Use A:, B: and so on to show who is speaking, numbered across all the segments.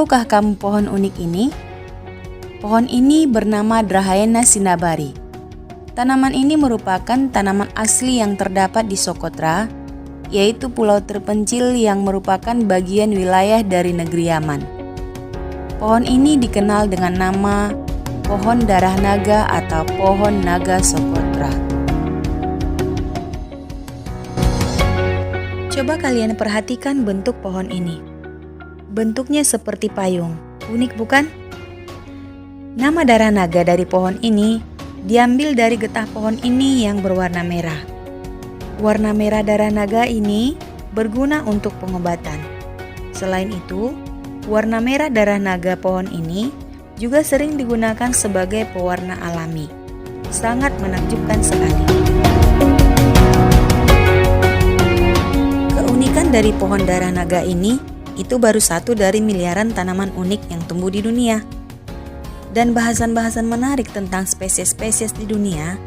A: Tahukah kamu pohon unik ini? Pohon ini bernama Drahayana Sinnabari. Tanaman ini merupakan tanaman asli yang terdapat di Socotra, yaitu pulau terpencil yang merupakan bagian wilayah dari negeri Yaman. Pohon ini dikenal dengan nama pohon darah naga atau pohon naga Socotra. Coba kalian perhatikan bentuk pohon ini. Bentuknya seperti payung, unik bukan? Nama darah naga dari pohon ini diambil dari getah pohon ini yang berwarna merah. Warna merah darah naga ini berguna untuk pengobatan. Selain itu, warna merah darah naga pohon ini juga sering digunakan sebagai pewarna alami. Sangat menakjubkan sekali. Keunikan dari pohon darah naga ini itu baru satu dari miliaran tanaman unik yang tumbuh di dunia. Dan bahasan-bahasan menarik tentang spesies-spesies di dunia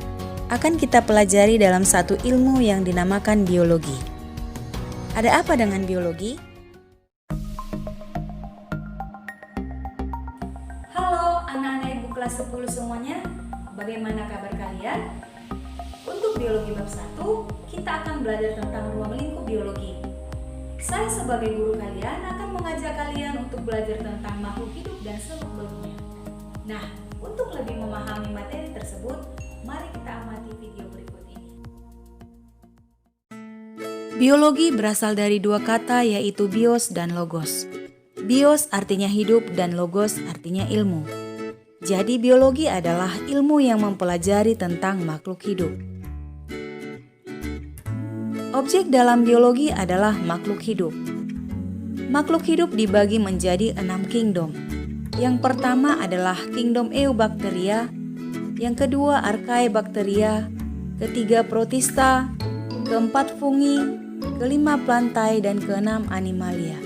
A: akan kita pelajari dalam satu ilmu yang dinamakan biologi. Ada apa dengan biologi? Halo anak-anak ibu kelas 10 semuanya, bagaimana kabar kalian? Untuk biologi bab 1, kita akan belajar tentang ruang lingkup biologi. Saya sebagai guru kalian akan mengajak kalian untuk belajar tentang makhluk hidup dan seluk-beluknya. Nah, untuk lebih memahami materi tersebut, mari kita amati video berikut ini. Biologi berasal dari dua kata yaitu bios dan logos. Bios artinya hidup dan logos artinya ilmu. Jadi biologi adalah ilmu yang mempelajari tentang makhluk hidup. Objek dalam biologi adalah makhluk hidup. Makhluk hidup dibagi menjadi 6 kingdom. Yang pertama adalah kingdom Eubacteria, yang kedua Archaebacteria, ketiga Protista, keempat Fungi, kelima Plantae, dan keenam Animalia.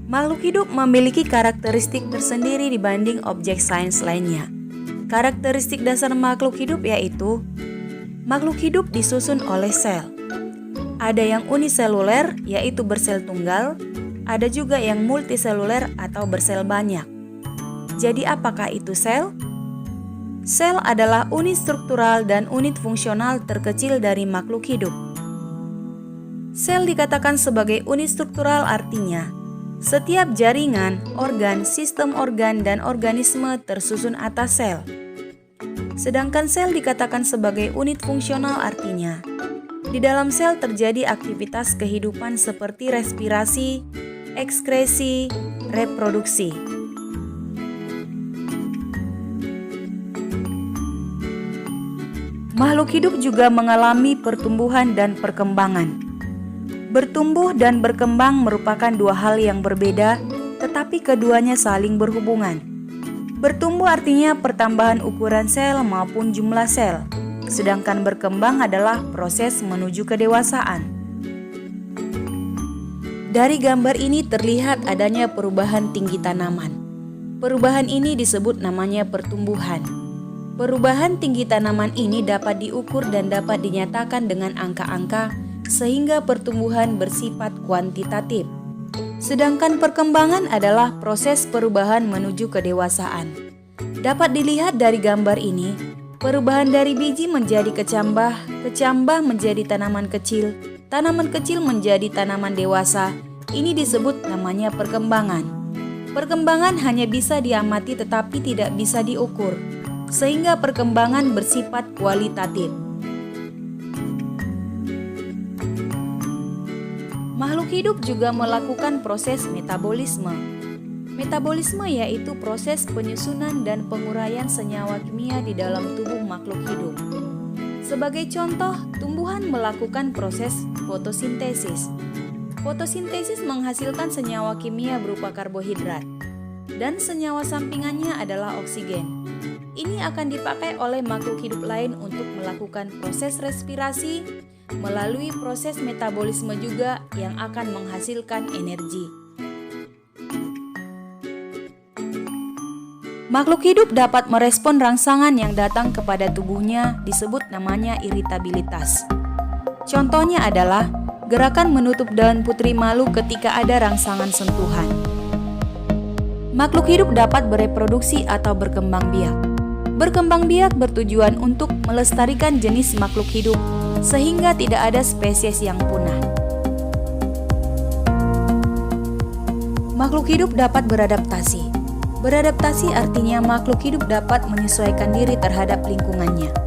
A: Makhluk hidup memiliki karakteristik tersendiri dibanding objek sains lainnya. Karakteristik dasar makhluk hidup yaitu makhluk hidup disusun oleh sel. Ada yang uniseluler yaitu bersel tunggal, ada juga yang multiseluler atau bersel banyak. Jadi apakah itu sel? Sel adalah unit struktural dan unit fungsional terkecil dari makhluk hidup. Sel dikatakan sebagai unit struktural artinya setiap jaringan, organ, sistem organ, dan organisme tersusun atas sel. Sedangkan sel dikatakan sebagai unit fungsional artinya di dalam sel terjadi aktivitas kehidupan seperti respirasi, ekskresi, reproduksi. Makhluk hidup juga mengalami pertumbuhan dan perkembangan. Bertumbuh dan berkembang merupakan dua hal yang berbeda, tetapi keduanya saling berhubungan. Bertumbuh artinya pertambahan ukuran sel maupun jumlah sel, sedangkan berkembang adalah proses menuju kedewasaan. Dari gambar ini terlihat adanya perubahan tinggi tanaman. Perubahan ini disebut namanya pertumbuhan. Perubahan tinggi tanaman ini dapat diukur dan dapat dinyatakan dengan angka-angka sehingga pertumbuhan bersifat kuantitatif. Sedangkan perkembangan adalah proses perubahan menuju kedewasaan. Dapat dilihat dari gambar ini, perubahan dari biji menjadi kecambah, kecambah menjadi tanaman kecil menjadi tanaman dewasa. Ini disebut namanya perkembangan. Perkembangan hanya bisa diamati tetapi tidak bisa diukur, sehingga perkembangan bersifat kualitatif. Makhluk hidup juga melakukan proses metabolisme. Metabolisme yaitu proses penyusunan dan penguraian senyawa kimia di dalam tubuh makhluk hidup. Sebagai contoh, tumbuhan melakukan proses fotosintesis. Fotosintesis menghasilkan senyawa kimia berupa karbohidrat, dan senyawa sampingannya adalah oksigen. Ini akan dipakai oleh makhluk hidup lain untuk melakukan proses respirasi, melalui proses metabolisme juga yang akan menghasilkan energi. Makhluk hidup dapat merespon rangsangan yang datang kepada tubuhnya, disebut namanya iritabilitas. Contohnya adalah gerakan menutup daun putri malu ketika ada rangsangan sentuhan. Makhluk hidup dapat bereproduksi atau berkembang biak. Berkembang biak bertujuan untuk melestarikan jenis makhluk hidup sehingga tidak ada spesies yang punah. Makhluk hidup dapat beradaptasi. Beradaptasi artinya makhluk hidup dapat menyesuaikan diri terhadap lingkungannya.